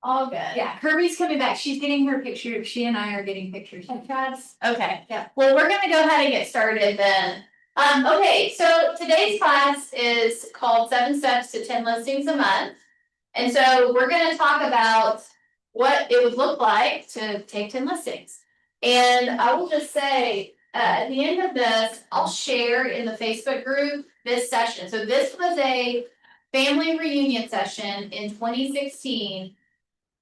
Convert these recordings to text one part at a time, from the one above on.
All good. Yeah, Kirby's coming back. She's getting her picture. She and I are getting pictures. Okay. Yeah. Well, we're gonna go ahead and get started then. Okay, so today's class is called 7 Steps to 10 Listings a Month. And so we're gonna talk about what it would look like to take 10 listings. And I will just say, at the end of this, I'll share in the Facebook group this session. So this was a family reunion session in 2016.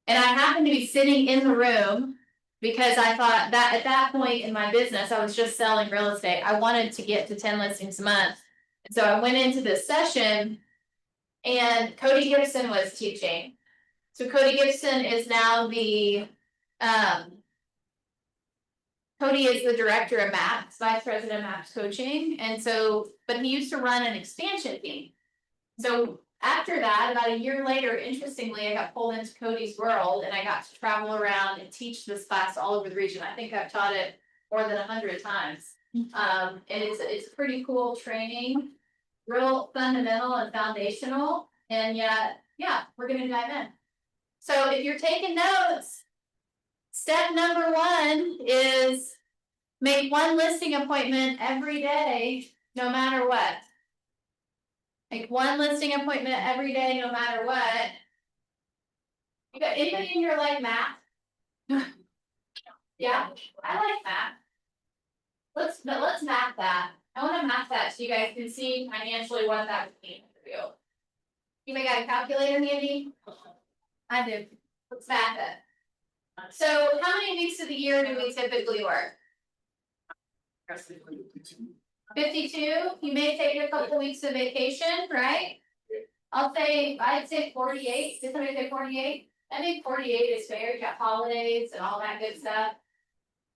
And I happened to be sitting in the room because I thought that at that point in my business, I was just selling real estate. I wanted to get to 10 listings a month. And so I went into this session and Cody Gibson was teaching. So Cody Gibson is now Cody is the director of MAPS, vice president of MAPS coaching. And so, but he used to run an expansion team. So after that, about a year later, interestingly, I got pulled into Cody's world and I got to travel around and teach this class all over the region. I think I've taught it more than 100 times. And it's pretty cool training, real fundamental and foundational. And yet, yeah, we're gonna dive in. So if you're taking notes, step number 1 is make one listing appointment every day, no matter what. Make one listing appointment every day, no matter what. You got anybody in here like math? Yeah, I like math. Let's map that. I want to map that so you guys can see financially what that would mean for you. You got a calculator handy? I do. Let's map it. So how many weeks of the year do we typically work? 52. You may take a couple weeks of vacation, right? I'd say 48. Did somebody say 48? I think 48 is fair. You got holidays and all that good stuff.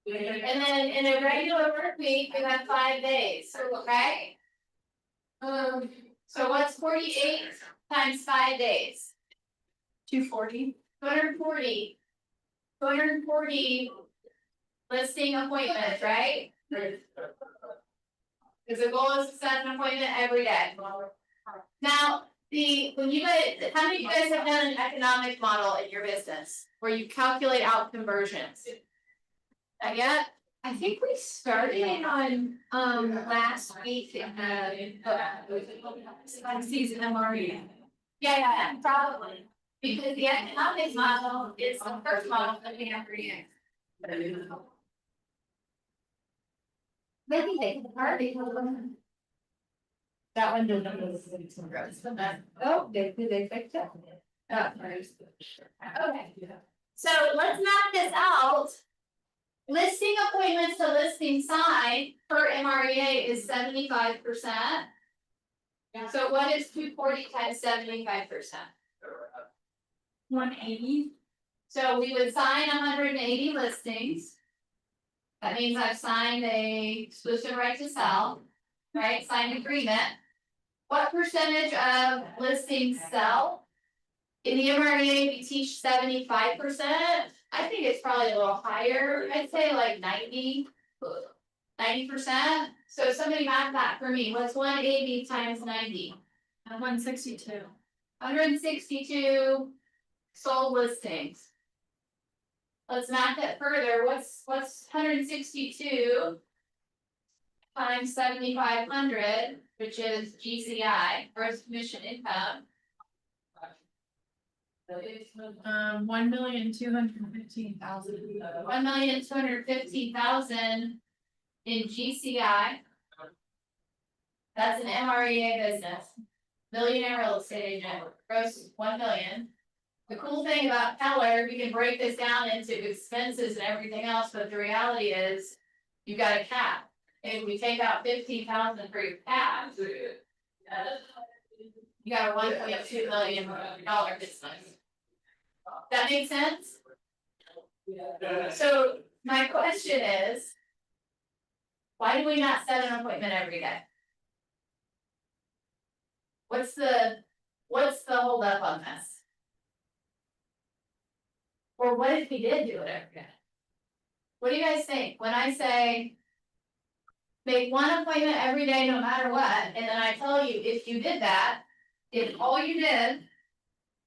And then in a regular work week, we have 5 days. Okay. So what's 48 times 5 days? 240. 240. 240 listing appointments, right? Because the goal is to set an appointment every day. Now, how many of you guys have done an economic model in your business where you calculate out conversions? Not yet? I think we started on last week in season MRE. Yeah, probably. Because the economic model is the first model that we have to use. Maybe they can hardly. That one didn't some gross. Oh, did they fix it? Okay, so let's map this out. Listing appointments to listing sign per MREA is 75%. So what is 240 times 75%? 180. So we would sign 180 listings. That means I've signed a exclusive right to sell, right? Signed agreement. What percentage of listings sell? In the MREA, we teach 75%. I think it's probably a little higher. I'd say like 90%. So somebody map that for me. What's 180 times 90? 162. 162 sold listings. Let's map it further. What's 162 times 7,500, which is GCI, gross commission income? 1,215,000. 1,215,000 in GCI. That's an MREA business. Millionaire real estate agent, gross 1 million. The cool thing about Keller, we can break this down into expenses and everything else, but the reality is you got a cap. If we take out 15,000 for your cap, you got a $1.2 million business. That makes sense? So my question is, why do we not set an appointment every day? What's the hold up on this? Or what if we did do it every day? What do you guys think? When I say make one appointment every day, no matter what, and then I tell you if you did that, if all you did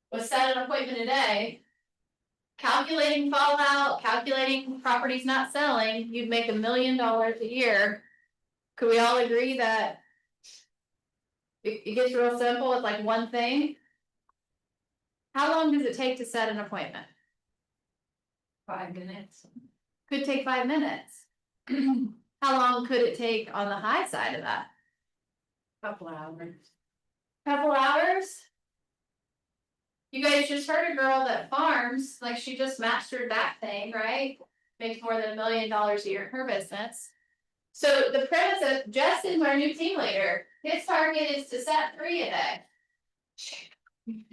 was set an appointment a day, calculating fallout, calculating properties not selling, you'd make $1 million a year. Could we all agree that? It gets real simple with like one thing. How long does it take to set an appointment? 5 minutes. Could take 5 minutes. How long could it take on the high side of that? Couple hours. Couple hours? You guys just heard a girl that farms, like she just mastered that thing, right? Makes more than $1 million a year in her business. So the premise of Justin's our new team leader, his target is to set 3 a day.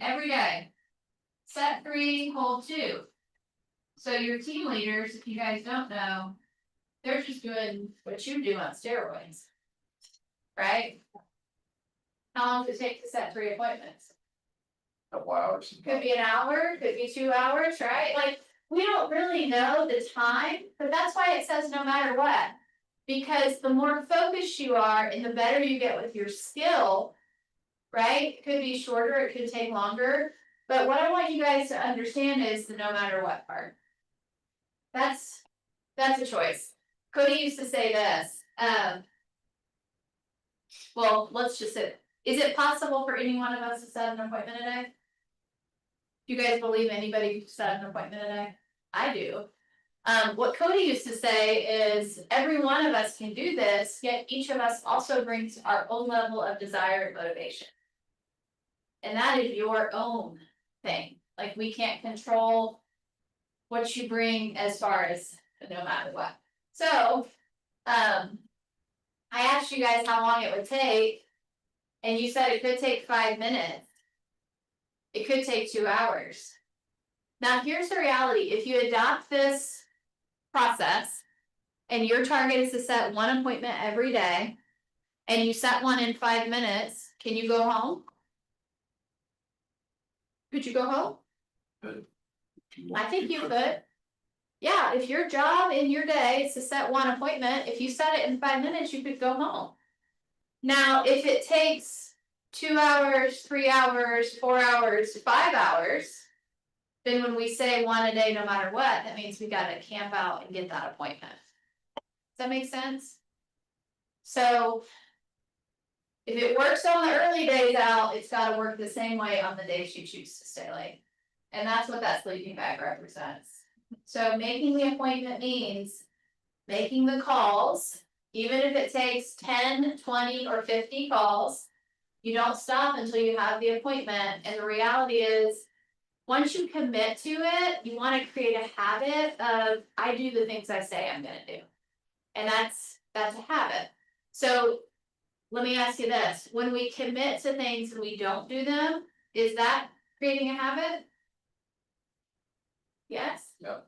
Every day. Set 3, hold 2. So your team leaders, if you guys don't know, they're just doing what you do on steroids. Right? How long does it take to set 3 appointments? Couple hours. Could be an hour, could be 2 hours, right? Like, we don't really know the time, but that's why it says no matter what. Because the more focused you are and the better you get with your skill, right? It could be shorter, it could take longer. But what I want you guys to understand is the no matter what part. That's a choice. Cody used to say this, well, let's just say, is it possible for any one of us to set an appointment a day? Do you guys believe anybody could set an appointment a day? I do. What Cody used to say is every one of us can do this, yet each of us also brings our own level of desire and motivation. And that is your own thing. Like, we can't control what you bring as far as no matter what. So, I asked you guys how long it would take, and you said it could take 5 minutes. It could take 2 hours. Now, here's the reality. If you adopt this process, and your target is to set 1 appointment every day, and you set one in 5 minutes, can you go home? Could you go home? Good. I think you could. Yeah, if your job in your day is to set 1 appointment, if you set it in 5 minutes, you could go home. Now, if it takes 2 hours, 3 hours, 4 hours, 5 hours, then when we say 1 a day, no matter what, that means we gotta camp out and get that appointment. Does that make sense? So, if it works on the early days out, it's gotta work the same way on the days you choose to stay late. And that's what that sleeping bag represents. So making the appointment means making the calls, even if it takes 10, 20, or 50 calls. You don't stop until you have the appointment, and the reality is, once you commit to it, you wanna create a habit of, I do the things I say I'm gonna do. And that's a habit. So, let me ask you this, when we commit to things and we don't do them, is that creating a habit? Yes? Yeah.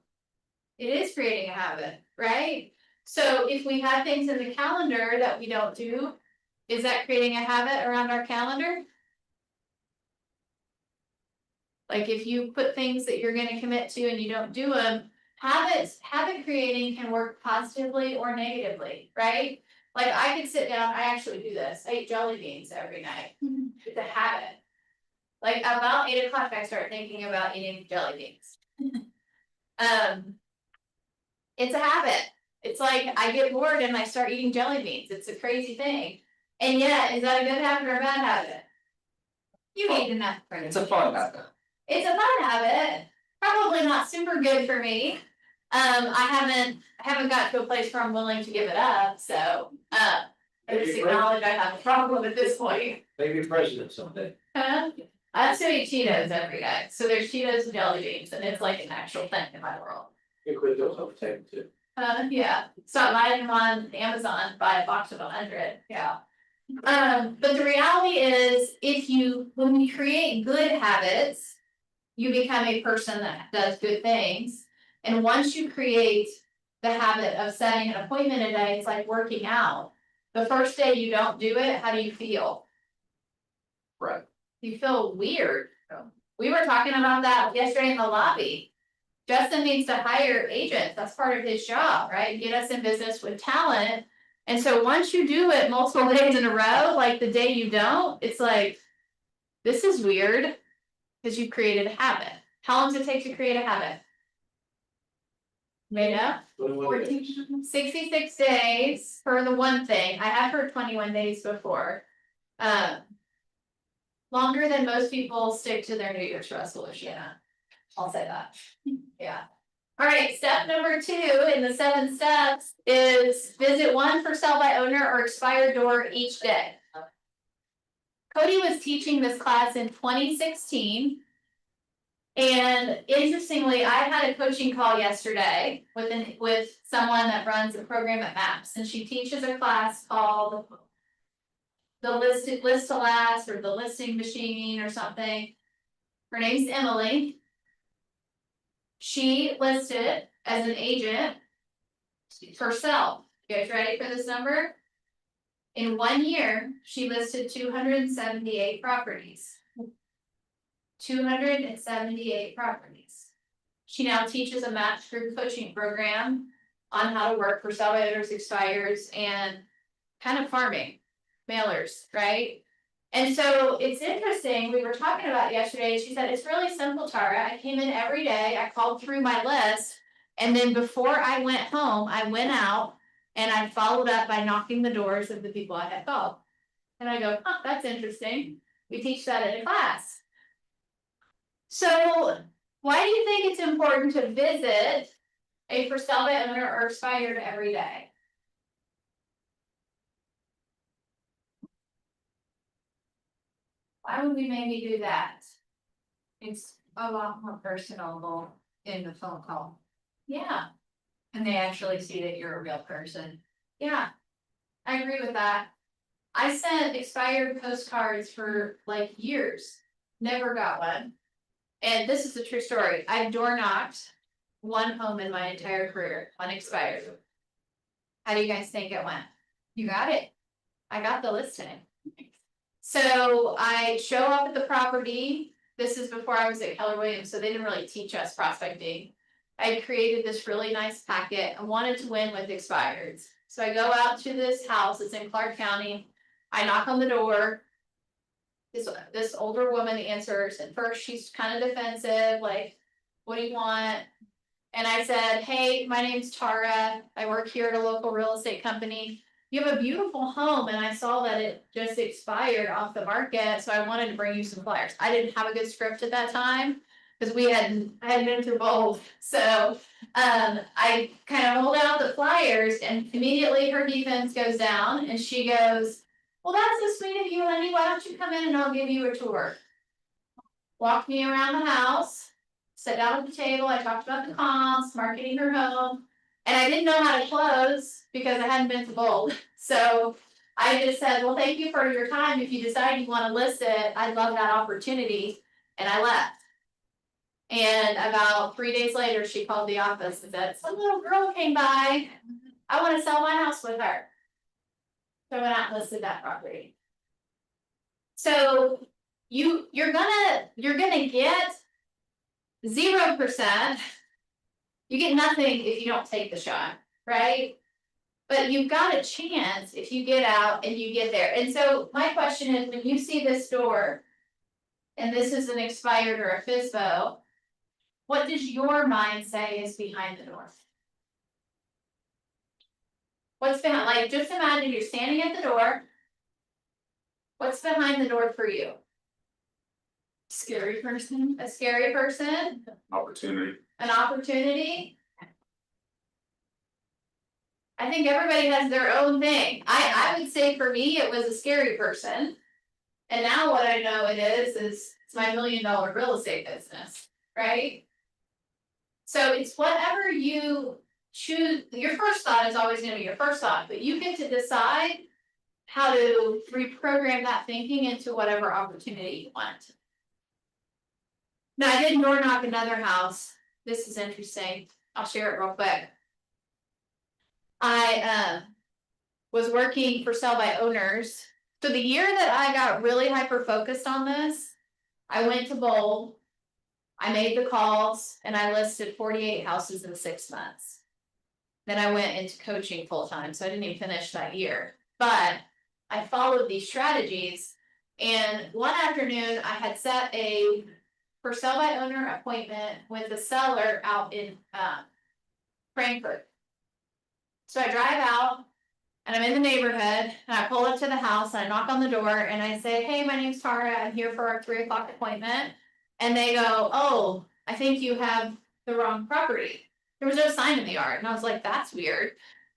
It is creating a habit, right? So if we have things in the calendar that we don't do, is that creating a habit around our calendar? Like if you put things that you're gonna commit to and you don't do them, habit creating can work positively or negatively, right? Like I could sit down, I actually do this, I eat jelly beans every night, it's a habit. Like about 8 o'clock, I start thinking about eating jelly beans. It's a habit. It's like I get bored and I start eating jelly beans. It's a crazy thing. And yet, is that a good habit or a bad habit? You ate enough for It's a fun habit. It's a fun habit. Probably not super good for me. I haven't got to a place where I'm willing to give it up, so I just acknowledge I have a problem at this point. Maybe president someday. I still eat Cheetos every day, so there's Cheetos and jelly beans, and it's like an actual thing in my world. You quit those over time too. Yeah, so I buy them on Amazon, buy a box of 100, yeah. But the reality is, when we create good habits, you become a person that does good things. And once you create the habit of setting an appointment a day, it's like working out. The first day you don't do it, how do you feel? Right. You feel weird. We were talking about that yesterday in the lobby. Justin needs to hire agents, that's part of his job, right? Get us in business with talent. And so once you do it multiple days in a row, like the day you don't, it's like, this is weird. Because you created a habit. How long does it take to create a habit? Made up? 21 days. 66 days for the one thing, I have heard 21 days before. Longer than most people stick to their New Year's resolution. I'll say that, yeah. Alright, step number 2 in the 7 steps is visit one for sell by owner or expired door each day. Cody was teaching this class in 2016. And interestingly, I had a coaching call yesterday with someone that runs a program at MAPS, and she teaches a class called the list to last, or the listing machine or something. Her name's Emily. She listed as an agent herself. You guys ready for this number? In 1 year, she listed 278 properties. 278 properties. She now teaches a match group coaching program on how to work for sell by owners, expires, and kind of farming mailers, right? And so it's interesting, we were talking about it yesterday, and she said, it's really simple, Tara. I came in every day, I called through my list, and then before I went home, I went out and I followed up by knocking the doors of the people I had called. And I go, huh, that's interesting. We teach that in a class. So why do you think it's important to visit a for sale by owner or expired every day? Why would we maybe do that? It's a lot more personable in the phone call, Yeah, and they actually see that you're a real person. yeah, I agree with that. I sent expired postcards for like years, never got one. And this is a true story. I door knocked one home in my entire career, unexpired. How do you guys think it went? You got it. I got the listing. So I show up at the property. This is before I was at Keller Williams, so they didn't really teach us prospecting. I created this really nice packet. I wanted to win with expireds. So I go out to this house, it's in Clark County. I knock on the door. This older woman answers, and first she's kind of defensive, like, what do you want? And I said, hey, my name's Tara, I work here at a local real estate company. You have a beautiful home, and I saw that it just expired off the market, so I wanted to bring you some flyers. I didn't have a good script at that time, because I had been through both, so I kind of hold out the flyers, and immediately her defense goes down, and she goes, well, that's so sweet of you, Lenny, why don't you come in and I'll give you a tour. Walked me around the house, sat down at the table, I talked about the comps, marketing her home, and I didn't know how to close because I hadn't been to Bold. So I just said, well, thank you for your time. If you decide you want to list it, I'd love that opportunity. And I left. And about 3 days later, she called the office and said, some little girl came by. I want to sell my house with her. So I went out and listed that property. So you're gonna get 0%. You get nothing if you don't take the shot, right? But you've got a chance if you get out and you get there. And so my question is, when you see this door, and this is an expired or a FSBO, what does your mind say is behind the door? What's behind, like, just imagine you're standing at the door. What's behind the door for you? Scary person. A scary person? Opportunity. An opportunity? I think everybody has their own thing. I would say for me, it was a scary person. And now what I know it is it's my $1 million real estate business, right? So it's whatever you choose. Your first thought is always gonna be your first thought, but you get to decide how to reprogram that thinking into whatever opportunity you want. Now, I did door knock another house. This is interesting. I'll share it real quick. I was working for sell by owners. So the year that I got really hyper focused on this, I went to Bold. I made the calls and I listed 48 houses in 6 months. Then I went into coaching full time, so I didn't even finish that year. But I followed these strategies, and one afternoon I had set a for sell by owner appointment with the seller out in Frankfurt. So I drive out. And I'm in the neighborhood, and I pull up to the house, and I knock on the door, and I say, hey, my name's Tara, I'm here for our 3 o'clock appointment. And they go, oh, I think you have the wrong property. There was no sign in the yard, and I was like, that's weird.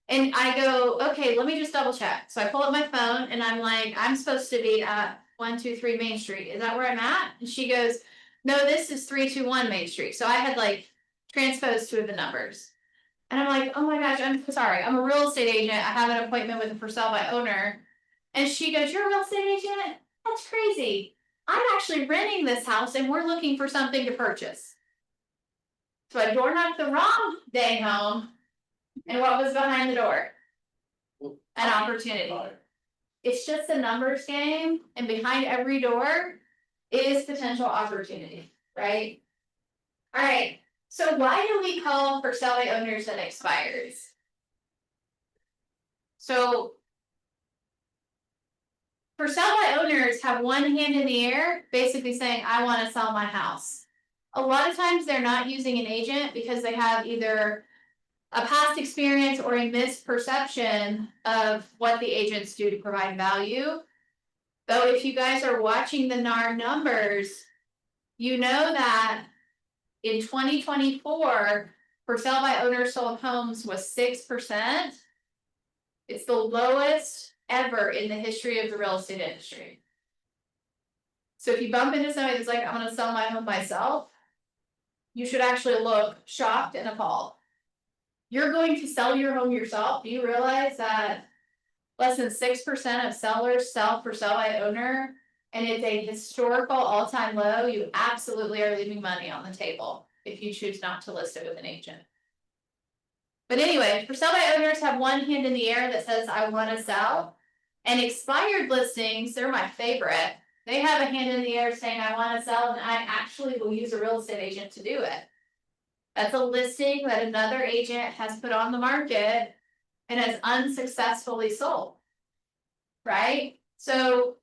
And I go, okay, let me just double check. So I pull up my phone, and I'm like, I'm supposed to be at 123 Main Street, is that where I'm at? And she goes, no, this is 321 Main Street. So I had like transposed 2 of the numbers. And I'm like, oh my gosh, I'm sorry, I'm a real estate agent, I have an appointment with a for sale by owner. And she goes, you're a real estate agent? That's crazy. I'm actually renting this house and we're looking for something to purchase. So I door knocked the wrong day home. And what was behind the door? An opportunity. It's just a numbers game, and behind every door is potential opportunity, right? All right. So why do we call for sale by owners and expires? So for sale by owners have one hand in the air, basically saying, I want to sell my house. A lot of times they're not using an agent because they have either a past experience or a misperception of what the agents do to provide value. Though if you guys are watching the NAR numbers, you know that in 2024, for sale by owner sold homes was 6%. It's the lowest ever in the history of the real estate industry. So if you bump into somebody that's like, I'm gonna sell my home myself, you should actually look shocked and appalled. You're going to sell your home yourself. Do you realize that less than 6% of sellers sell for sale by owner? And it's a historical all-time low. You absolutely are leaving money on the table if you choose not to list it with an agent. But anyway, for sale by owners have one hand in the air that says, I want to sell. And expired listings, they're my favorite. They have a hand in the air saying, I want to sell, and I actually will use a real estate agent to do it. That's a listing that another agent has put on the market and has unsuccessfully sold. Right? So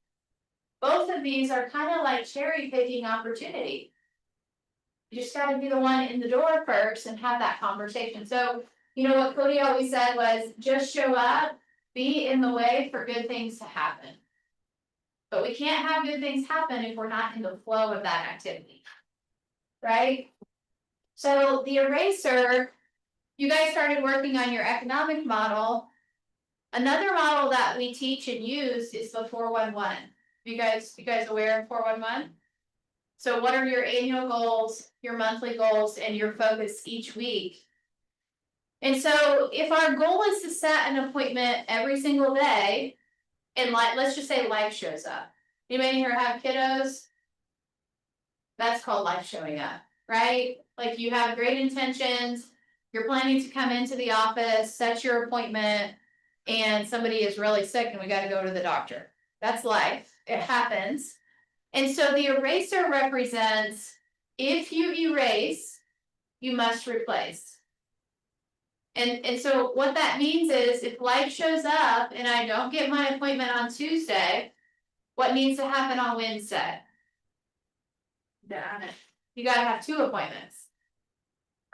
both of these are kind of like cherry picking opportunity. You just got to be the one in the door first and have that conversation. So, you know what Cody always said was, just show up, be in the way for good things to happen. But we can't have good things happen if we're not in the flow of that activity. Right? So the eraser, you guys started working on your economic model. Another model that we teach and use is the 411. You guys aware of 411? So what are your annual goals, your monthly goals, and your focus each week? And so if our goal is to set an appointment every single day, and let's just say life shows up. Anybody here have kiddos? That's called life showing up, right? Like you have great intentions, you're planning to come into the office, set your appointment, and somebody is really sick and we got to go to the doctor. That's life. It happens. And so the eraser represents, if you erase, you must replace. And so what that means is, if life shows up and I don't get my appointment on Tuesday, what needs to happen on Wednesday? You gotta have 2 appointments.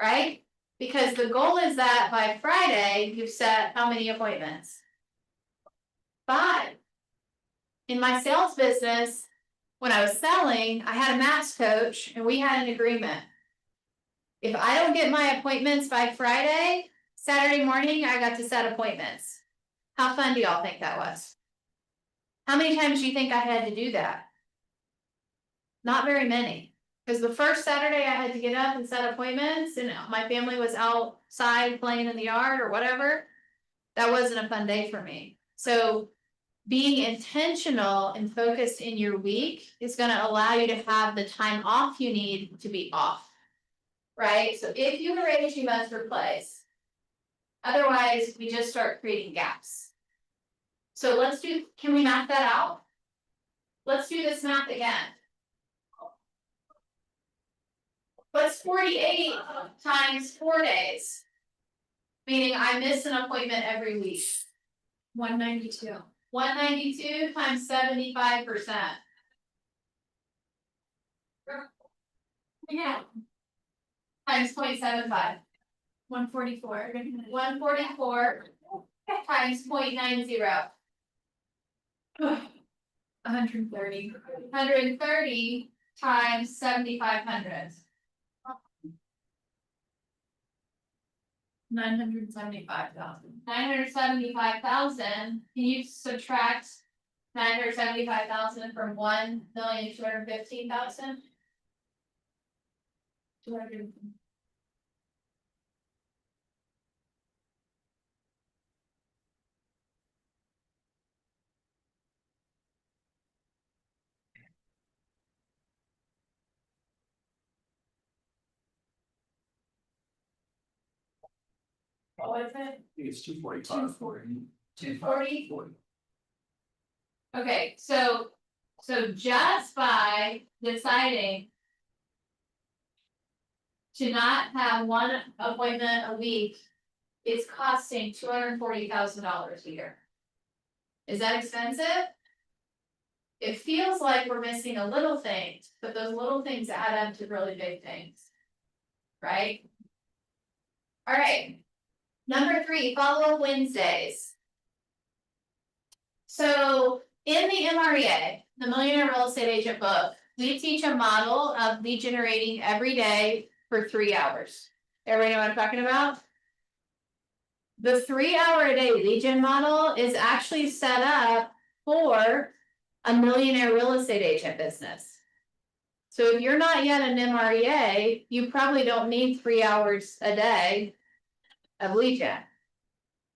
Right? Because the goal is that by Friday, you've set how many appointments? 5. In my sales business, when I was selling, I had a mass coach and we had an agreement. If I don't get my appointments by Friday, Saturday morning, I got to set appointments. How fun do y'all think that was? How many times do you think I had to do that? Not very many. Because the first Saturday I had to get up and set appointments and my family was outside playing in the yard or whatever. That wasn't a fun day for me. So being intentional and focused in your week is going to allow you to have the time off you need to be off. Right? So if you erase, you must replace. Otherwise, we just start creating gaps. So can we map that out? Let's do this math again. What's 48 times 4 days? Meaning I miss an appointment every week. 192. 192 times 75%. Yeah. Times 0.75. 144. 144 times 0.90. 130. 130 times 7,500. 975,000. 975,000, can you subtract 975,000 from 1,215,000? 200. What was it? I think it's 245. 240? Okay, so just by deciding to not have one appointment a week, it's costing $240,000 a year. Is that expensive? It feels like we're missing a little thing, but those little things add up to really big things. Right? All right. Number 3, follow-up Wednesdays. So in the MREA, the Millionaire Real Estate Agent book, we teach a model of lead generating every day for 3 hours. Everybody know what I'm talking about? The 3-hour a day lead gen model is actually set up for a millionaire real estate agent business. So if you're not yet an MREA, you probably don't need 3 hours a day of lead gen.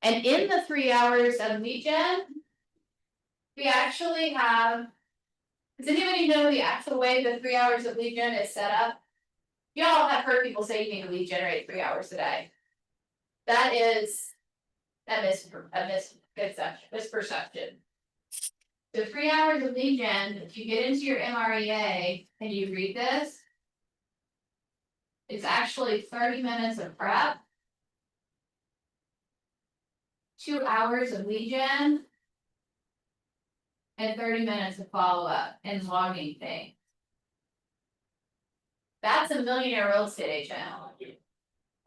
And in the 3 hours of lead gen, we actually have, does anybody know the actual way the 3 hours of lead gen is set up? Y'all have heard people say you need to lead generate 3 hours a day. That is a misperception. The 3 hours of lead gen, if you get into your MREA and you read this, it's actually 30 minutes of prep, 2 hours of lead gen, and 30 minutes of follow-up and logging things. That's a millionaire real estate agent.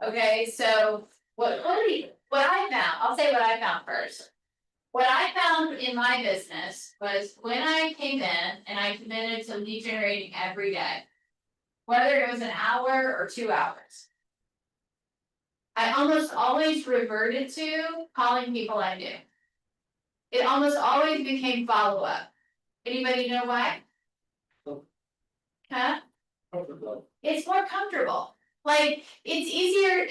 Okay, so what I found, I'll say what I found first. What I found in my business was when I came in and I committed to lead generating every day, whether it was an hour or 2 hours, I almost always reverted to calling people I knew. It almost always became follow-up. Anybody know why? Huh? It's more comfortable. Like, it's easier,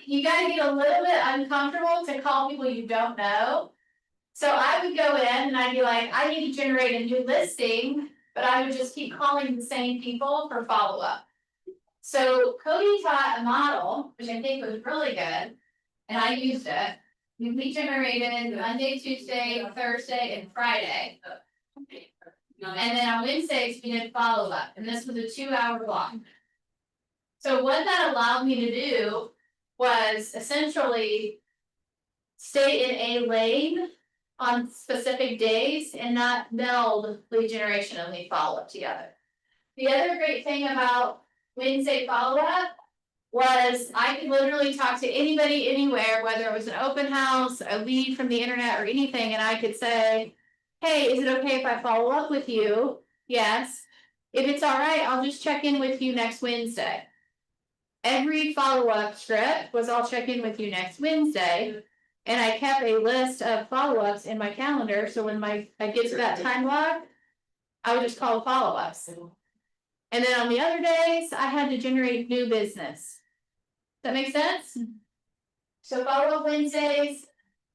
you gotta get a little bit uncomfortable to call people you don't know. So I would go in and I'd be like, I need to generate a new listing, but I would just keep calling the same people for follow-up. So Cody taught a model, which I think was really good, and I used it. We lead generated Monday, Tuesday, Thursday, and Friday. And then on Wednesdays, we did follow-up, and this was a 2-hour block. So what that allowed me to do was essentially stay in a lane on specific days and not meld lead generation and lead follow-up together. The other great thing about Wednesday follow-up was I could literally talk to anybody anywhere, whether it was an open house, a lead from the internet or anything, and I could say, hey, is it okay if I follow up with you? Yes. If it's all right, I'll just check in with you next Wednesday. Every follow-up script was I'll check in with you next Wednesday. And I kept a list of follow-ups in my calendar, so when I get to that time block, I would just call follow-ups. And then on the other days, I had to generate new business. Does that make sense? So follow-up Wednesdays,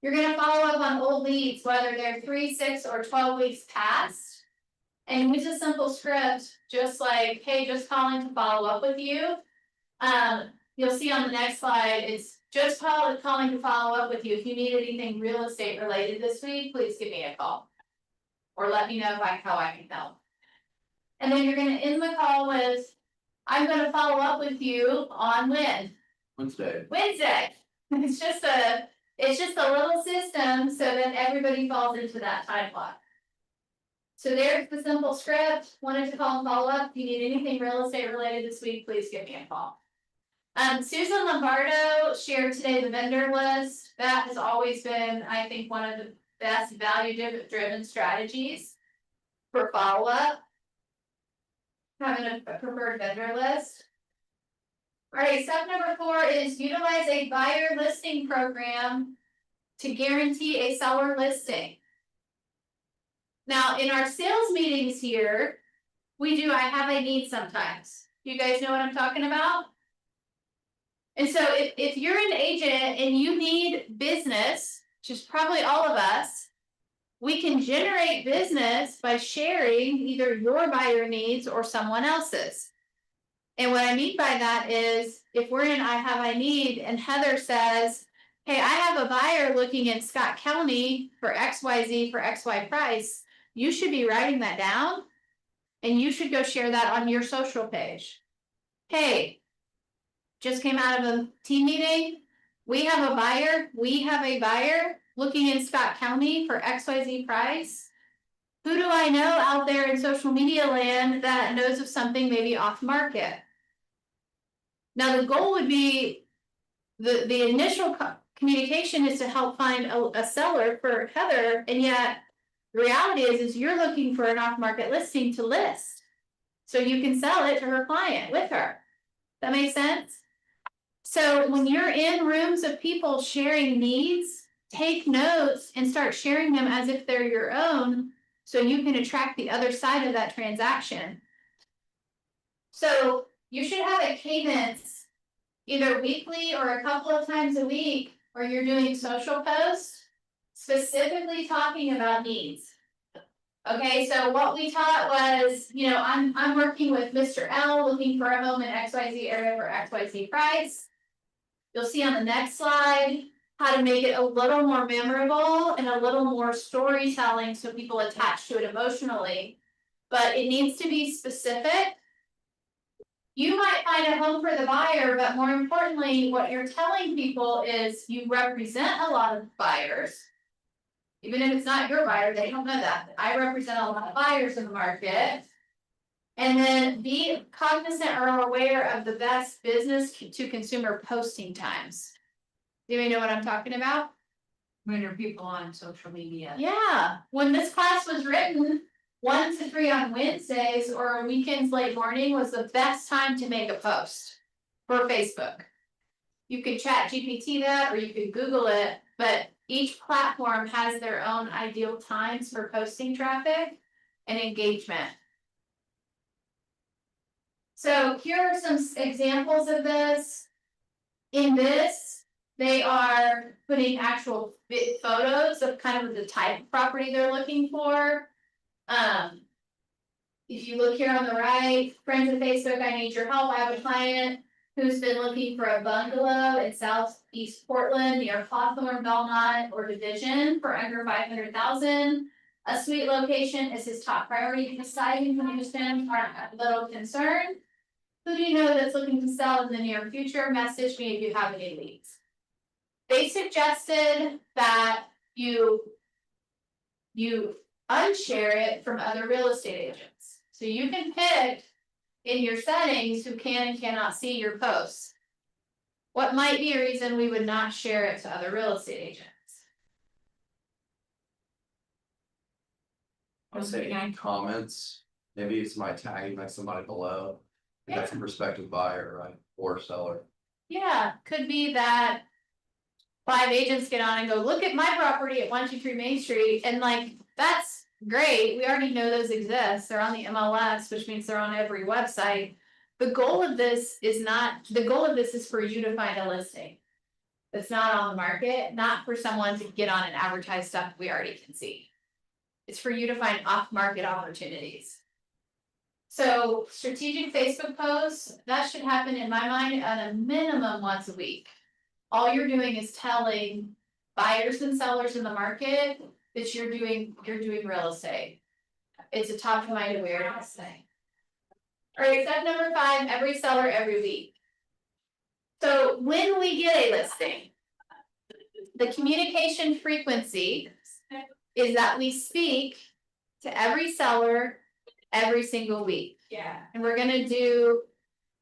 you're gonna follow up on old leads, whether they're 3, 6, or 12 weeks past. And use a simple script, just like, hey, just calling to follow up with you. You'll see on the next slide, it's just calling to follow up with you. If you need anything real estate related this week, please give me a call. Or let me know how I can help. And then you're gonna end the call with, I'm gonna follow up with you on when? Wednesday. It's just a little system so that everybody falls into that time block. So there's the simple script. Wanted to call and follow up. If you need anything real estate related this week, please give me a call. Susan Lombardo shared today the vendor list. That has always been, I think, one of the best value-driven strategies for follow-up. Having a preferred vendor list. Alright, step number 4 is utilize a buyer listing program to guarantee a seller listing. Now, in our sales meetings here, we do I have a need sometimes. You guys know what I'm talking about? And so if you're an agent and you need business, which is probably all of us, we can generate business by sharing either your buyer needs or someone else's. And what I mean by that is if we're in I need and Heather says, hey, I have a buyer looking in Scott County for XYZ for XY price, you should be writing that down and you should go share that on your social page. Hey, just came out of a team meeting. We have a buyer looking in Scott County for XYZ price. Who do I know out there in social media land that knows of something maybe off market? Now, the goal would be the initial communication is to help find a seller for Heather, and yet the reality is you're looking for an off market listing to list so you can sell it to her client with her. That makes sense? So when you're in rooms of people sharing needs, take notes and start sharing them as if they're your own so you can attract the other side of that transaction. So you should have a cadence either weekly or a couple of times a week where you're doing social posts specifically talking about needs. Okay, so what we taught was, I'm working with Mr. L looking for a home in XYZ area for XYZ price. You'll see on the next slide how to make it a little more memorable and a little more storytelling so people attach to it emotionally. But it needs to be specific. You might find a home for the buyer, but more importantly, what you're telling people is you represent a lot of buyers. Even if it's not your buyer, they don't know that. I represent a lot of buyers in the market. And then be cognizant or aware of the best business to consumer posting times. Do you know what I'm talking about? When are people on social media? Yeah, when this class was written, 1 to 3 on Wednesdays or weekends late morning was the best time to make a post for Facebook. You could chat GPT that or you could Google it, but each platform has their own ideal times for posting traffic and engagement. So here are some examples of this. In this, they are putting actual photos of kind of the type of property they're looking for. If you look here on the right, friends of Facebook, I need your help. I have a client who's been looking for a bungalow in Southeast Portland near Hawthorne, Belmont, or Division for under $500,000. A sweet location is his top priority. Deciding to use him are a little concerned. Who do you know that's looking to sell in the near future? Message me if you have any leads. They suggested that you unshare it from other real estate agents. So you can pick in your settings who can and cannot see your posts. What might be a reason we would not share it to other real estate agents? I would say any comments, maybe it's my tagging like somebody below. That's a prospective buyer, right, or seller. Yeah, could be that 5 agents get on and go, look at my property at 123 Main Street, and that's great. We already know those exist. They're on the MLS, which means they're on every website. The goal of this is for you to find a listing that's not on the market, not for someone to get on and advertise stuff we already can see. It's for you to find off-market opportunities. So strategic Facebook posts, that should happen in my mind at a minimum once a week. All you're doing is telling buyers and sellers in the market that you're doing real estate. It's a top of mind awareness thing. All right, step number 5, every seller every week. So when we get a listing, the communication frequency is that we speak to every seller every single week. Yeah. And we're gonna do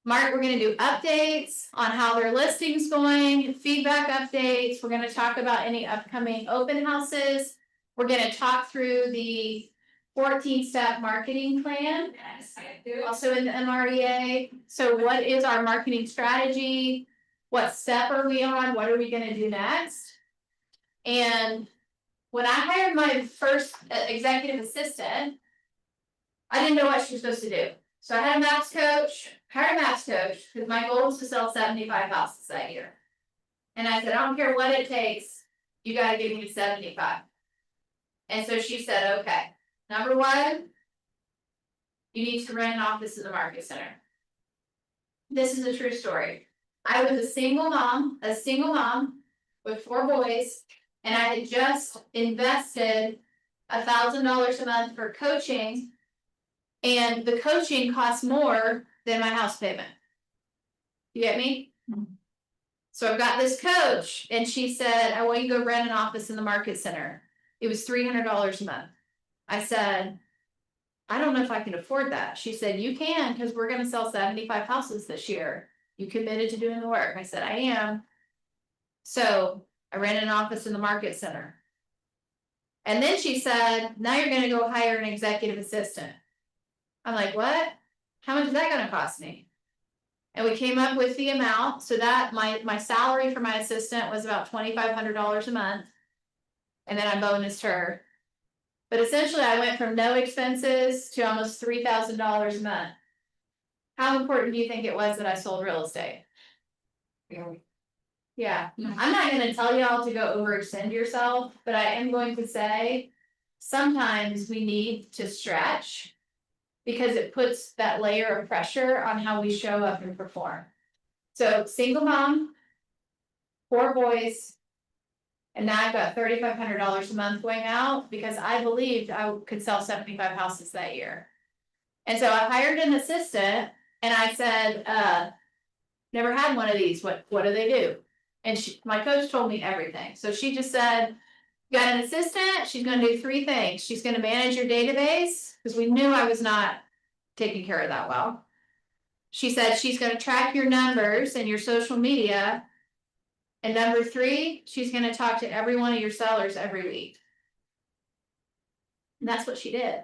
Mark, we're gonna do updates on how their listing's going, feedback updates, we're gonna talk about any upcoming open houses. We're gonna talk through the 14-step marketing plan, also in the MREA. So what is our marketing strategy? What step are we on? What are we gonna do next? And when I hired my first executive assistant, I didn't know what she was supposed to do. So I had a maps coach, hired a maps coach, because my goal was to sell 75 houses that year. And I said, I don't care what it takes, you gotta give me 75. And so she said, okay, number one, you need to rent an office in the market center. This is a true story. I was a single mom with 4 boys, and I had just invested $1,000 a month for coaching. And the coaching costs more than my house payment. You get me? So I've got this coach, and she said, I want you to go rent an office in the market center. It was $300 a month. I said, I don't know if I can afford that. She said, you can, because we're gonna sell 75 houses this year. You committed to doing the work. I said, I am. So I rented an office in the market center. And then she said, now you're gonna go hire an executive assistant. I'm like, what? How much is that gonna cost me? And we came up with the amount, so that my salary for my assistant was about $2,500 a month. And then I bonused her. But essentially I went from no expenses to almost $3,000 a month. How important do you think it was that I sold real estate? Yeah, I'm not gonna tell y'all to go overextend yourself, but I am going to say, sometimes we need to stretch. Because it puts that layer of pressure on how we show up and perform. So single mom, 4 boys. And now I've got $3,500 a month going out because I believed I could sell 75 houses that year. And so I hired an assistant and I said, never had one of these, what do they do? And my coach told me everything. So she just said, you got an assistant, she's gonna do 3 things. She's gonna manage your database, because we knew I was not taking care of that well. She said she's gonna track your numbers and your social media. And number 3, she's gonna talk to every one of your sellers every week. And that's what she did.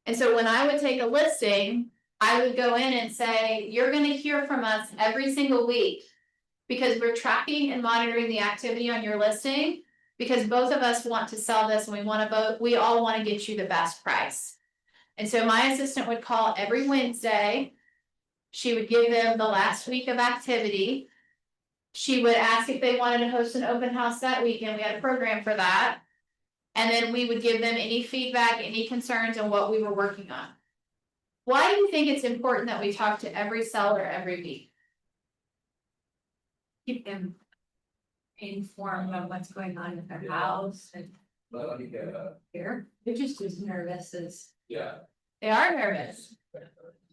And so when I would take a listing, I would go in and say, you're gonna hear from us every single week. Because we're tracking and monitoring the activity on your listing. Because both of us want to sell this and we all want to get you the best price. And so my assistant would call every Wednesday. She would give them the last week of activity. She would ask if they wanted to host an open house that weekend. We had a program for that. And then we would give them any feedback, any concerns on what we were working on. Why do you think it's important that we talk to every seller every week? Keep them informed of what's going on in their house and here. They're just as nervous as. They are nervous.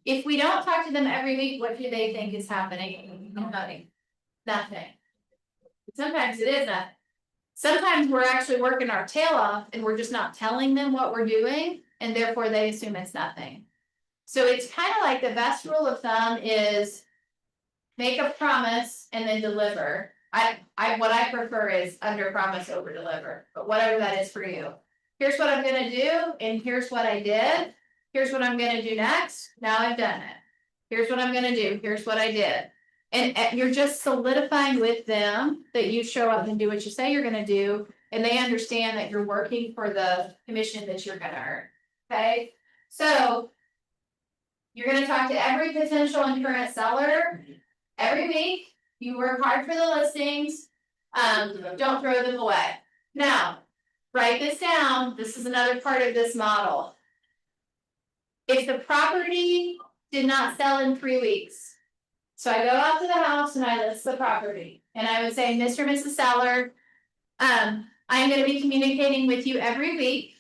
If we don't talk to them every week, what do they think is happening? Nothing. Sometimes it is nothing. Sometimes we're actually working our tail off and we're just not telling them what we're doing, and therefore they assume it's nothing. So it's kind of like the best rule of thumb is make a promise and then deliver. What I prefer is under promise, over deliver, but whatever that is for you. Here's what I'm gonna do, and here's what I did. Here's what I'm gonna do next. Now I've done it. Here's what I'm gonna do. Here's what I did. And you're just solidifying with them that you show up and do what you say you're gonna do, and they understand that you're working for the commission that you're gonna earn. Okay, so you're gonna talk to every potential and current seller every week. You work hard for the listings. Don't throw them away. Now, write this down. This is another part of this model. If the property did not sell in 3 weeks, so I go out to the house and I list the property, and I would say, Mr. and Mrs. Seller, I'm gonna be communicating with you every week.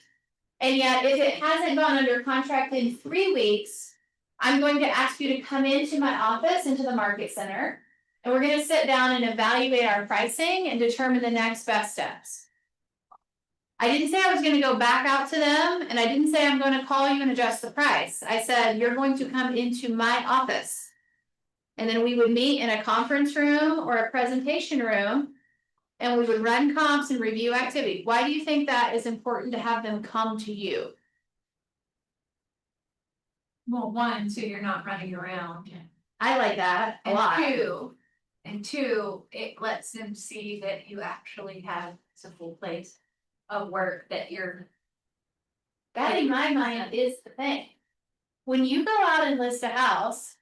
And yet, if it hasn't gone under contract in 3 weeks, I'm going to ask you to come into my office, into the market center. And we're gonna sit down and evaluate our pricing and determine the next best steps. I didn't say I was gonna go back out to them, and I didn't say I'm gonna call you and adjust the price. I said, you're going to come into my office. And then we would meet in a conference room or a presentation room. And we would run comps and review activity. Why do you think that is important to have them come to you? Well, one, so you're not running around. I like that a And lot. two, it lets them see that you actually have a full place of work that you're. That in my mind is the thing. When you go out and list a house.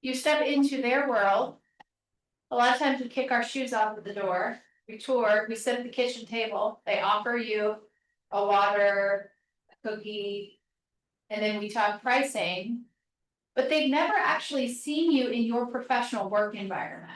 You step into their world. A lot of times we kick our shoes off at the door, we tour, we sit at the kitchen table, they offer you a water, a cookie. And then we talk pricing. But they've never actually seen you in your professional work environment.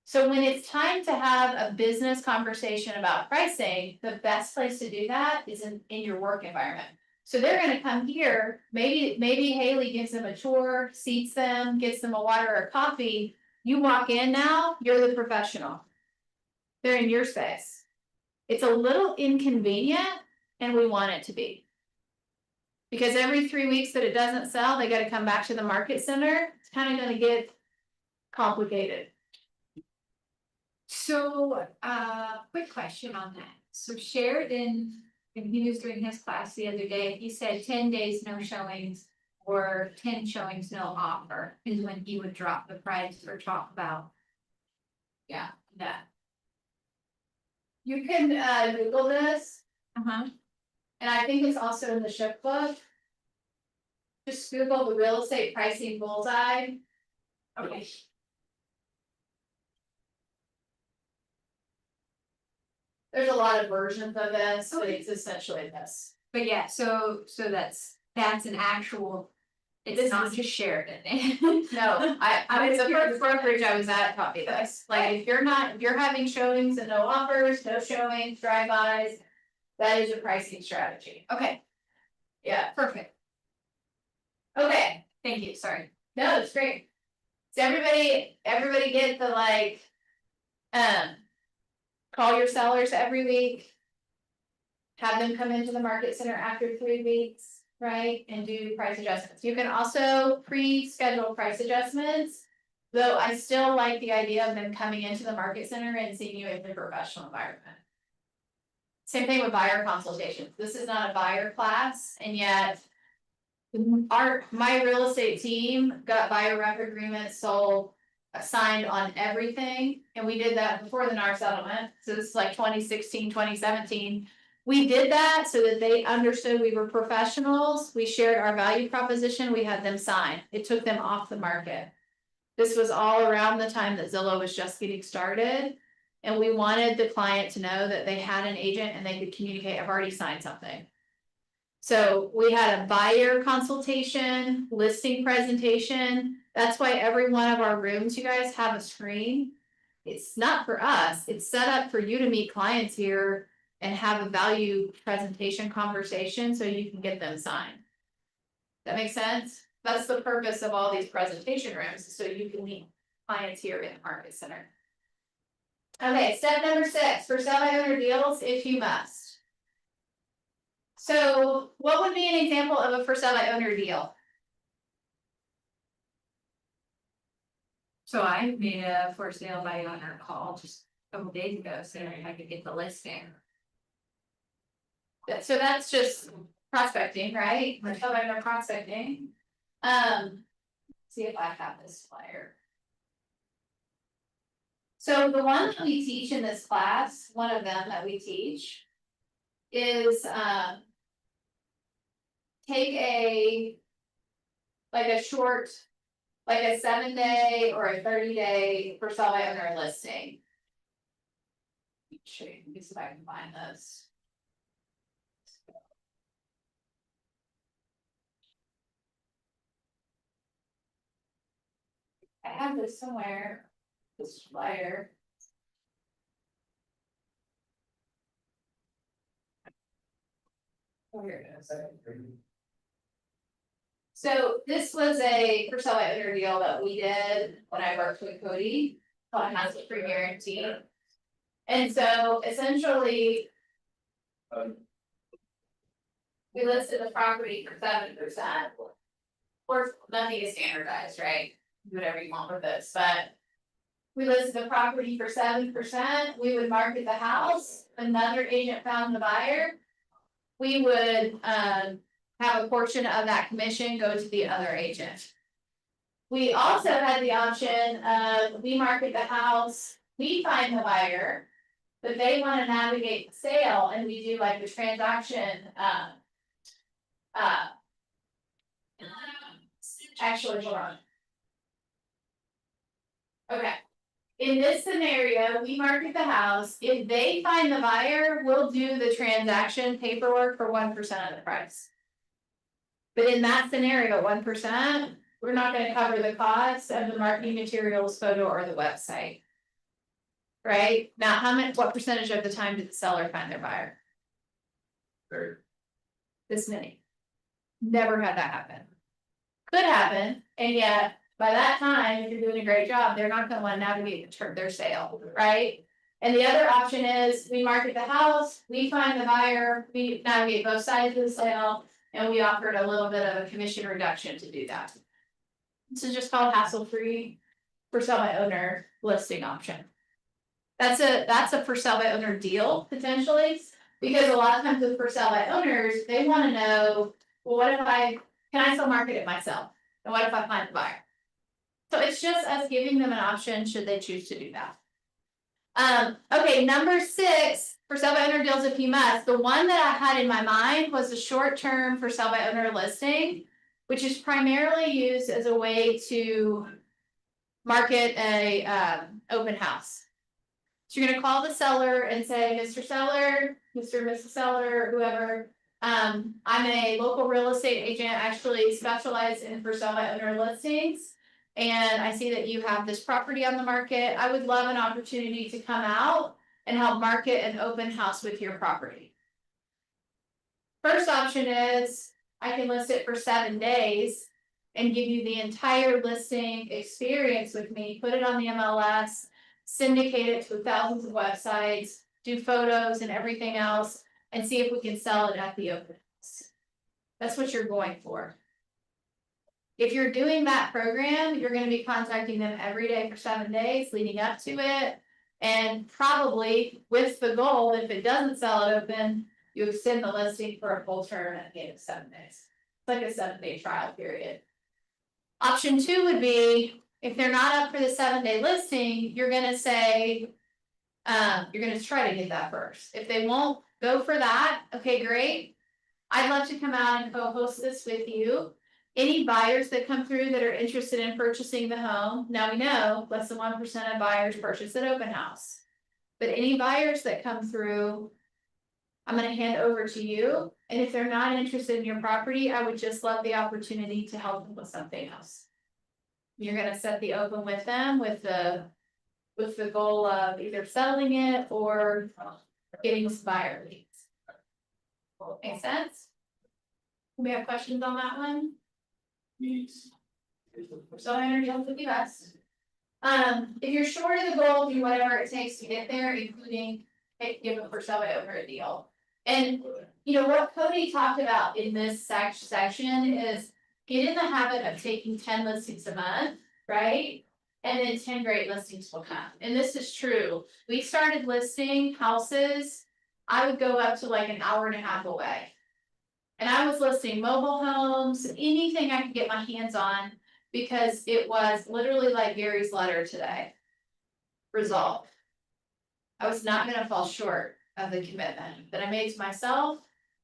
So when it's time to have a business conversation about pricing, the best place to do that is in your work environment. So they're gonna come here, maybe Haley gives them a tour, seats them, gets them a water or coffee. You walk in now, you're the professional. They're in your space. It's a little inconvenient and we want it to be. Because every 3 weeks that it doesn't sell, they gotta come back to the market center. It's kind of gonna get complicated. So, quick question on that. So Sheridan, when he was doing his class the other day, he said 10 days, no showings. Or 10 showings, no offer, is when he would drop the price or talk about. Yeah. You can Google this, Uh-huh. and I think it's also in the Shook book. Just Google the real estate pricing bullseye. Okay. There's a lot of versions of this, but it's essentially this. But yeah, so that's an actual, This it's not is- just Sheridan. No, I was the first brokerage I was at taught me this, like if you're having showings and no offers, no showings, drive-bys. That is your pricing strategy. Okay, Yeah, perfect. okay, Thank you, sorry. no, it's great. So everybody get the like. Call your sellers every week. Have them come into the market center after 3 weeks, right, and do price adjustments. You can also pre-schedule price adjustments. Though I still like the idea of them coming into the market center and seeing you in the professional environment. Same thing with buyer consultations. This is not a buyer class, and yet. My real estate team got buyer rep agreements sold. Signed on everything, and we did that before the NAR settlement, so this is like 2016, 2017. We did that so that they understood we were professionals, we shared our value proposition, we had them sign, it took them off the market. This was all around the time that Zillow was just getting started. And we wanted the client to know that they had an agent and they could communicate, I've already signed something. So we had a buyer consultation, listing presentation. That's why every one of our rooms, you guys, have a screen. It's not for us, it's set up for you to meet clients here and have a value presentation conversation so you can get them signed. That makes sense? That's the purpose of all these presentation rooms, so you can meet clients here in the market center. Okay, step number 6, for sell by owner deals, if you must. So what would be an example of a for sale by owner deal? So I made a for sale by owner call just a couple days ago, saying if I could get the listing. So that's just prospecting, right? For sale by owner prospecting. See if I have this flyer. So the one that we teach in this class, one of them that we teach. Is take a. Like a short. Like a 7-day or a 30-day for sale by owner listing. Show you, let me see if I can find this. I have this somewhere, this flyer. Oh, here it is. So this was a for sale by owner deal that we did when I worked with Cody, called House for Guarantee. And so essentially. We listed the property for 7%. Of course, nothing is standardized, right? do whatever you want with this, but. We listed the property for 7%, we would market the house, another agent found the buyer. We would, have a portion of that commission go to the other agent. We also had the option of, we market the house, we find the buyer. But they wanna navigate the sale and we do like the transaction, actually, hold on. Okay. In this scenario, we market the house, if they find the buyer, we'll do the transaction paperwork for 1% of the price. But in that scenario, 1%, we're not gonna cover the costs of the marketing materials, photo, or the website. Right, now, what percentage of the time did the seller find their buyer? Very. This many. Never had that happen. Could happen, and yet, by that time, if you're doing a great job, they're not gonna wanna navigate their sale, right? And the other option is, we market the house, we find the buyer, we navigate both sides of the sale, and we offered a little bit of a commission reduction to do that. This is just called hassle-free for sale by owner listing option. That's a for sale by owner deal potentially, because a lot of times with for sale by owners, they wanna know, well, can I still market it myself? And what if I find the buyer? So it's just us giving them an option should they choose to do that. Okay, number 6, for sale by owner deals if you must. The one that I had in my mind was a short-term for sale by owner listing, which is primarily used as a way to market a open house. So you're gonna call the seller and say, Mr. Seller, Mr. Mrs. Seller, whoever, I'm a local real estate agent, actually specialized in for sale by owner listings. And I see that you have this property on the market. I would love an opportunity to come out and help market an open house with your property. First option is, I can list it for 7 days and give you the entire listing experience with me, put it on the MLS, syndicate it to thousands of websites, do photos and everything else, and see if we can sell it at the open house. That's what you're going for. If you're doing that program, you're gonna be contacting them every day for 7 days leading up to it. And probably with the goal, if it doesn't sell it open, you extend the listing for a full term at the end of 7 days. It's like a 7-day trial period. Option 2 would be, if they're not up for the 7-day listing, you're gonna say, you're gonna try to get that first. If they won't go for that, okay, great. I'd love to come out and co-host this with you. Any buyers that come through that are interested in purchasing the home, now we know less than 1% of buyers purchase at open house. But any buyers that come through, I'm gonna hand over to you, and if they're not interested in your property, I would just love the opportunity to help them with something else. You're gonna set the open with them with the goal of either selling it or getting some buyer leads. Make sense? We have questions on that one? So I understand with you best. If you're short of the goal, do whatever it takes to get there, including give a for sale by owner a deal. And you know what Cody talked about in this section is get in the habit of taking 10 listings a month, right? And then 10 great listings will come. And this is true. We started listing houses. I would go up to like an hour and a half away. And I was listing mobile homes, anything I could get my hands on, because it was literally like Gary's letter today. Resolve. I was not gonna fall short of the commitment that I made to myself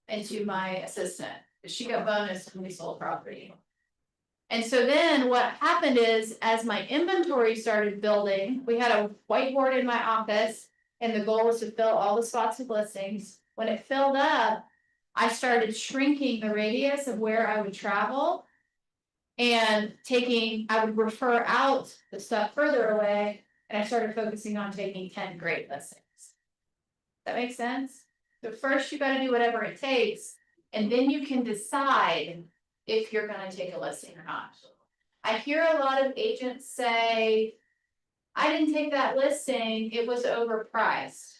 and to my assistant. She got bonus when we sold property. And so then what happened is, as my inventory started building, we had a whiteboard in my office, and the goal was to fill all the spots with listings. When it filled up, I started shrinking the radius of where I would travel. And I would refer out the stuff further away, and I started focusing on taking 10 great listings. That makes sense? So first you gotta do whatever it takes, and then you can decide if you're gonna take a listing or not. I hear a lot of agents say, I didn't take that listing, it was overpriced.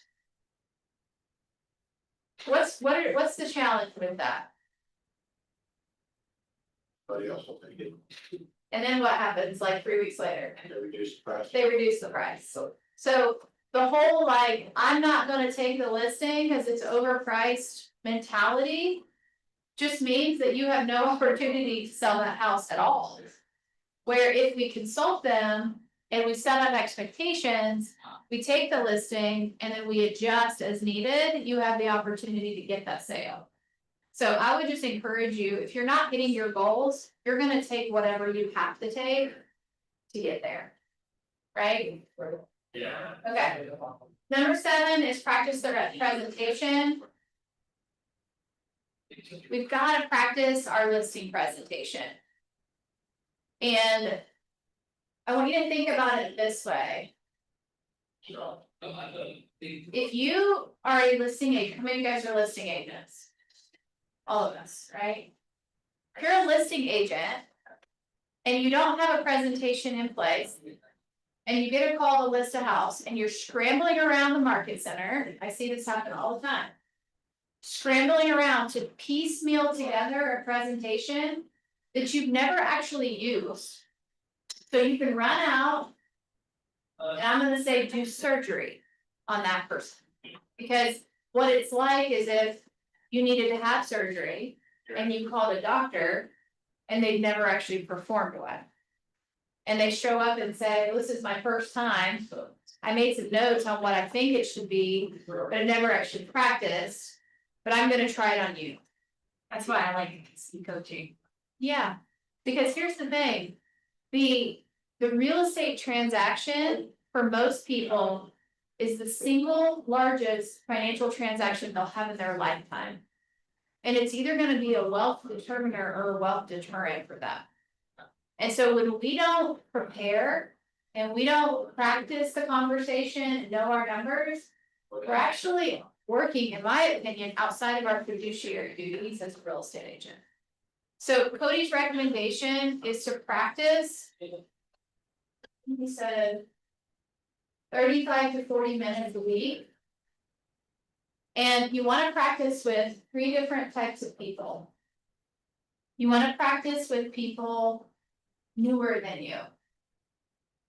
What's the challenge with that? Somebody else will take it. And then what happens like 3 weeks later? And they reduce the price. They reduce the price. So the whole like, I'm not gonna take the listing because it's overpriced mentality. Just means that you have no opportunity to sell that house at all. Where if we consult them and we set up expectations, we take the listing and then we adjust as needed, you have the opportunity to get that sale. So I would just encourage you, if you're not hitting your goals, you're gonna take whatever you have to take to get there. Right? Yeah. Okay. Number 7 is practice the presentation. We've got to practice our listing presentation. And I want you to think about it this way. If you are a listing agent, how many of you guys are listing agents? All of us, right? If you're a listing agent and you don't have a presentation in place, and you get a call to list a house and you're scrambling around the market center, I see this happen all the time. Scrambling around to piecemeal together a presentation that you've never actually used. So you can run out, and I'm gonna say do surgery on that person. Because what it's like is if you needed to have surgery and you called a doctor and they've never actually performed one. And they show up and say, this is my first time, I made some notes on what I think it should be, but I never actually practiced. But I'm gonna try it on you. That's why I like coaching. Yeah, because here's the thing, the real estate transaction for most people is the single largest financial transaction they'll have in their lifetime. And it's either gonna be a wealth determiner or a wealth deterrent for them. And so when we don't prepare and we don't practice the conversation and know our numbers, we're actually working, in my opinion, outside of our fiduciary duties as a real estate agent. So Cody's recommendation is to practice. He said 35 to 40 minutes a week. And you want to practice with 3 different types of people. You want to practice with people newer than you.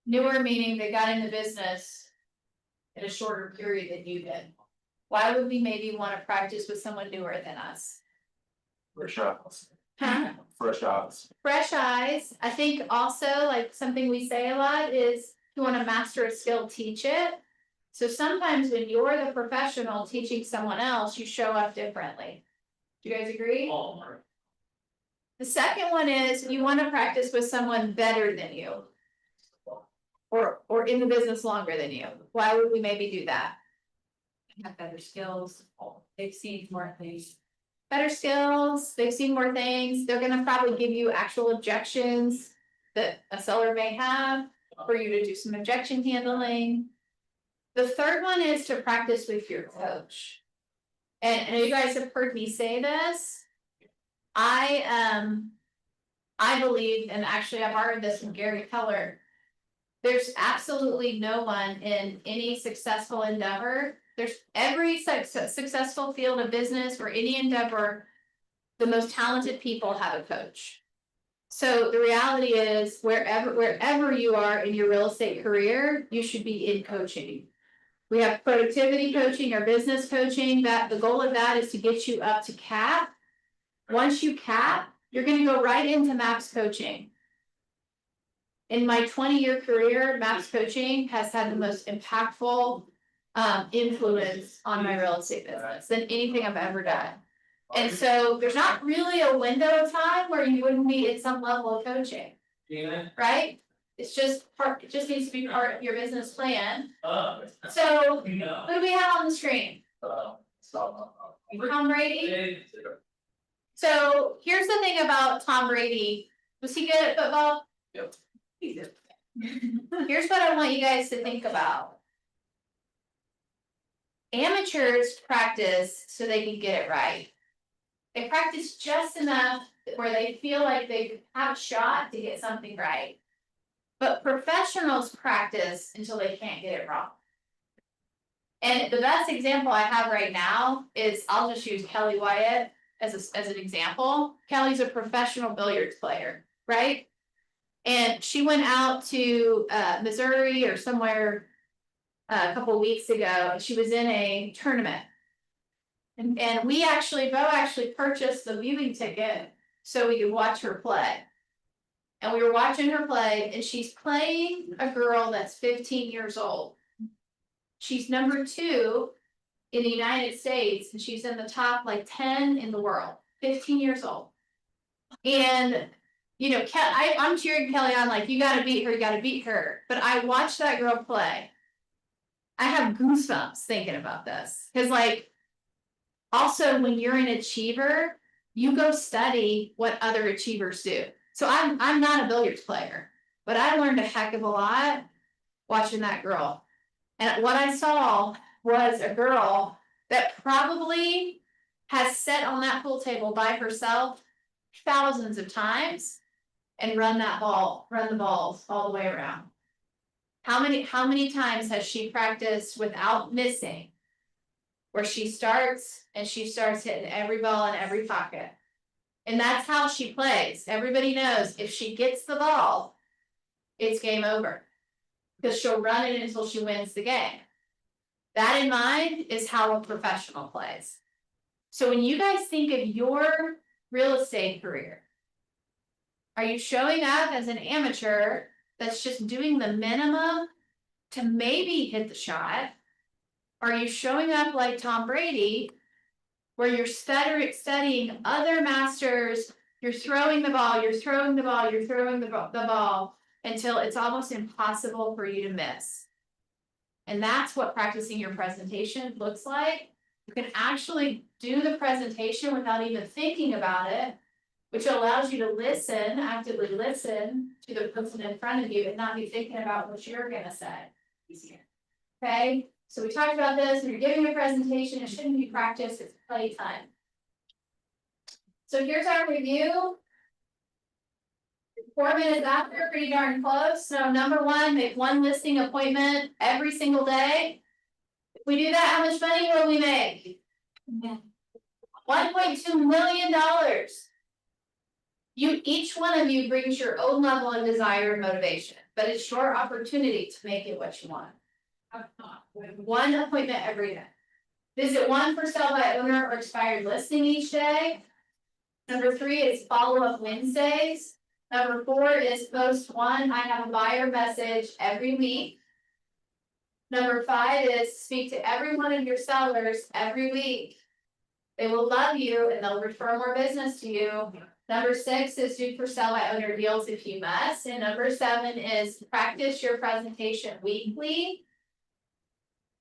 Newer meaning they got in the business in a shorter period than you did. Why would we maybe want to practice with someone newer than us? Fresh eyes. Huh? Fresh eyes. Fresh eyes. I think also like something we say a lot is if you want to master a skill, teach it. So sometimes when you're the professional teaching someone else, you show up differently. Do you guys agree? The second one is you want to practice with someone better than you. Or in the business longer than you. Why would we maybe do that? Have better skills, they've seen more things. Better skills, they've seen more things, they're gonna probably give you actual objections that a seller may have for you to do some objection handling. The third one is to practice with your coach. And you guys have heard me say this. I believe, and actually I've heard this from Gary Keller. There's absolutely no one in any successful endeavor. There's every successful field of business or any endeavor, the most talented people have a coach. So the reality is wherever you are in your real estate career, you should be in coaching. We have productivity coaching or business coaching, that the goal of that is to get you up to cap. Once you cap, you're gonna go right into MAPS coaching. In my 20-year career, MAPS coaching has had the most impactful influence on my real estate business than anything I've ever done. And so there's not really a window of time where you wouldn't be at some level of coaching, right? It's just part, it just needs to be part of your business plan. So who do we have on the screen? Tom Brady. So here's the thing about Tom Brady. Was he good at football? Yep. Here's what I want you guys to think about. Amateurs practice so they can get it right. They practice just enough where they feel like they have a shot to get something right. But professionals practice until they can't get it wrong. And the best example I have right now is, I'll just use Kelly Wyatt as an example. Kelly's a professional billiards player, right? And she went out to Missouri or somewhere a couple weeks ago, and she was in a tournament. And Bo actually purchased the viewing ticket so we could watch her play. And we were watching her play, and she's playing a girl that's 15 years old. She's number 2 in the United States, and she's in the top like 10 in the world, 15 years old. And, you know, I'm cheering Kelly on, like, you gotta beat her, you gotta beat her. But I watched that girl play. I have goosebumps thinking about this, because like, also when you're an achiever, you go study what other achievers do. So I'm not a billiards player, but I learned a heck of a lot watching that girl. And what I saw was a girl that probably has sat on that pool table by herself thousands of times and run the balls all the way around. How many times has she practiced without missing? Where she starts hitting every ball in every pocket. And that's how she plays. Everybody knows if she gets the ball, it's game over. Because she'll run it until she wins the game. That in mind is how a professional plays. So when you guys think of your real estate career, are you showing up as an amateur that's just doing the minimum to maybe hit the shot? Are you showing up like Tom Brady, where you're studying other masters, you're throwing the ball, you're throwing the ball, you're throwing the ball until it's almost impossible for you to miss? And that's what practicing your presentation looks like. You can actually do the presentation without even thinking about it, which allows you to listen, actively listen to the person in front of you and not be thinking about what you're gonna say. Easier. Okay, so we talked about this. When you're giving a presentation, it shouldn't be practice, it's playtime. So here's our review. 4 minutes after, pretty darn close. So number 1, make 1 listing appointment every single day. If we do that, how much money will we make? $1.2 million. Each one of you brings your own level of desire and motivation, but it's your opportunity to make it what you want. 1 appointment every day. Visit 1 for sale by owner or expired listing each day. Number 3 is follow-up Wednesdays. Number 4 is post 1, I have a buyer message every week. Number 5 is speak to every one of your sellers every week. They will love you and they'll refer more business to you. Number 6 is do for sale by owner deals if you must. And number 7 is practice your presentation weekly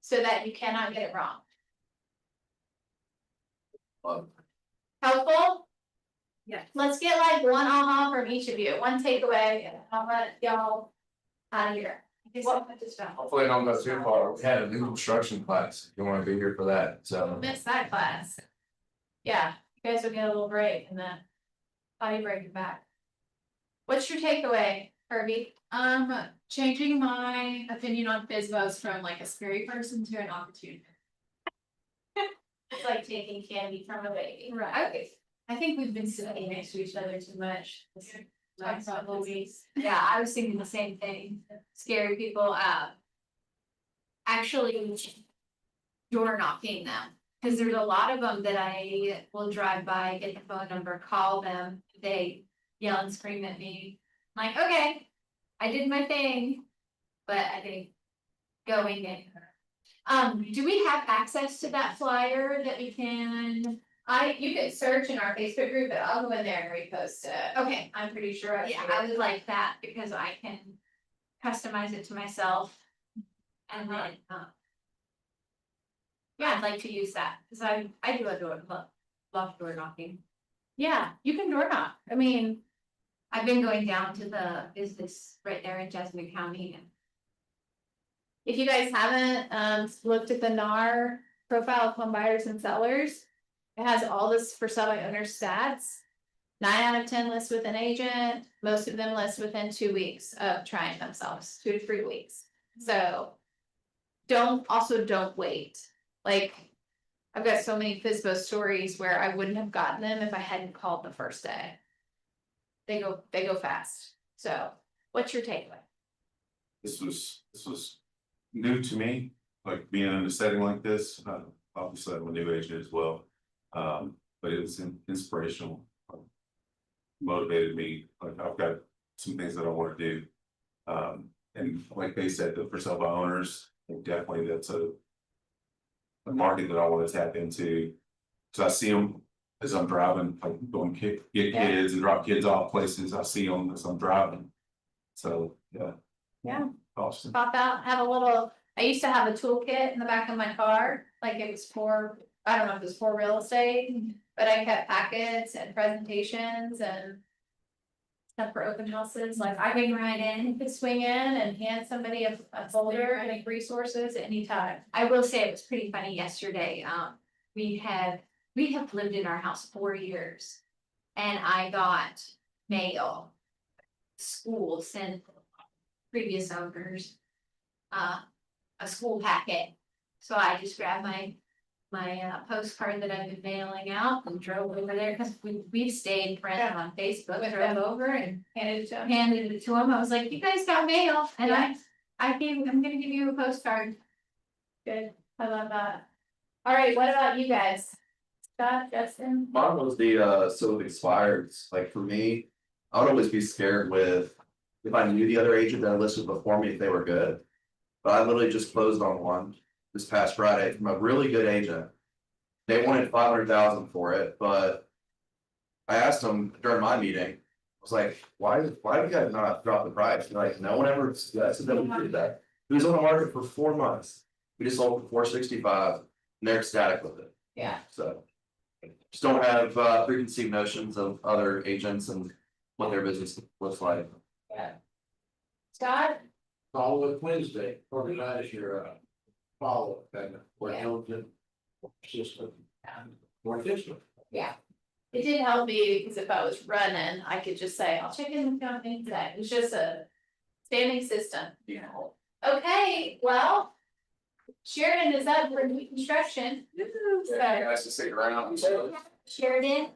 so that you cannot get it wrong. Helpful? Yes. Let's get like 1 aha from each of you, 1 takeaway, and I'll let y'all out of here. Hopefully I don't go too far. We had a new construction class. If you wanna be here for that, so. Miss that class. Yeah, you guys will get a little break and then body break it back. What's your takeaway, Herbie? Changing my opinion on FSBOs from like a scary person to an opportunity. It's like taking candy from a baby. Right. I think we've been sitting next to each other too much. this last couple of weeks. Yeah, I was thinking the same thing. Scary people, actually door knocking them. Cause there's a lot of them that I will drive by, get the phone number, call them, they yell and scream at me. I'm like, okay, I did my thing, but I think going in. Do we have access to that flyer that we can? You can search in our Facebook group, but I'll go in there and repost it. Okay, I'm pretty sure. yeah, I would like that because I can customize it to myself. And then, yeah, I'd like to use that, cause I do love door knocking. Yeah, you can door knock. I mean, I've been going down to the business right there in Jasmine County and. if you guys haven't looked at the NAR profile of home buyers and sellers, it has all this for sale by owner stats. 9 out of 10 list with an agent. Most of them list within 2 weeks of trying themselves, 2 to 3 weeks. So don't wait. Like, I've got so many FSBO stories where I wouldn't have gotten them if I hadn't called the first day. They go fast. So What's your takeaway? This was new to me, like being in a setting like this, obviously I'm a new agent as well. But it was inspirational. Motivated me, like I've got some things that I wanna do. And like they said, for sale by owners, definitely that's a market that I wanna tap into. So I see them as I'm driving, like going get kids and drop kids off places, I see them as I'm driving. So, yeah. Yeah. Awesome. Pop out, have a little, I used to have a toolkit in the back of my car, like it was for, I don't know if it was for real estate, but I kept packets and presentations and. Stuff for open houses, like I can ride in, could swing in and hand somebody a folder and resources anytime. I will say it was pretty funny yesterday, we have lived in our house 4 years. And I got mail. School sent previous owners. A school packet, so I just grabbed my postcard that I've been mailing out and drove over there, cause we've stayed friends on Facebook, drove over and Handed it to 'em. handed it to them, I was like, you guys got mail, and I'm gonna give you a postcard. Good, I love that. All right, what about you guys? Scott, Justin? Mine was the so expireds, like for me, I would always be scared with. If I knew the other agent that listed before me, if they were good. But I literally just closed on one this past Friday from a really good agent. They wanted 500,000 for it, but. I asked them during my meeting, I was like, why do you guys not drop the price? They're like, no one ever suggested that we did that. It was on the market for 4 months. We just sold for 465 and they're ecstatic with it. Yeah. So. Just don't have preconceived notions of other agents and what their business looks like. Scott? Follow up Wednesday, organize your follow up and what Yeah. diligent system. More efficient. Yeah. It did help me because if I was running, I could just say, I'll check in with company today. It was just a standing system, you know. Okay, well. Sheridan is up for new construction. Yeah, guys to stick around. Sheridan,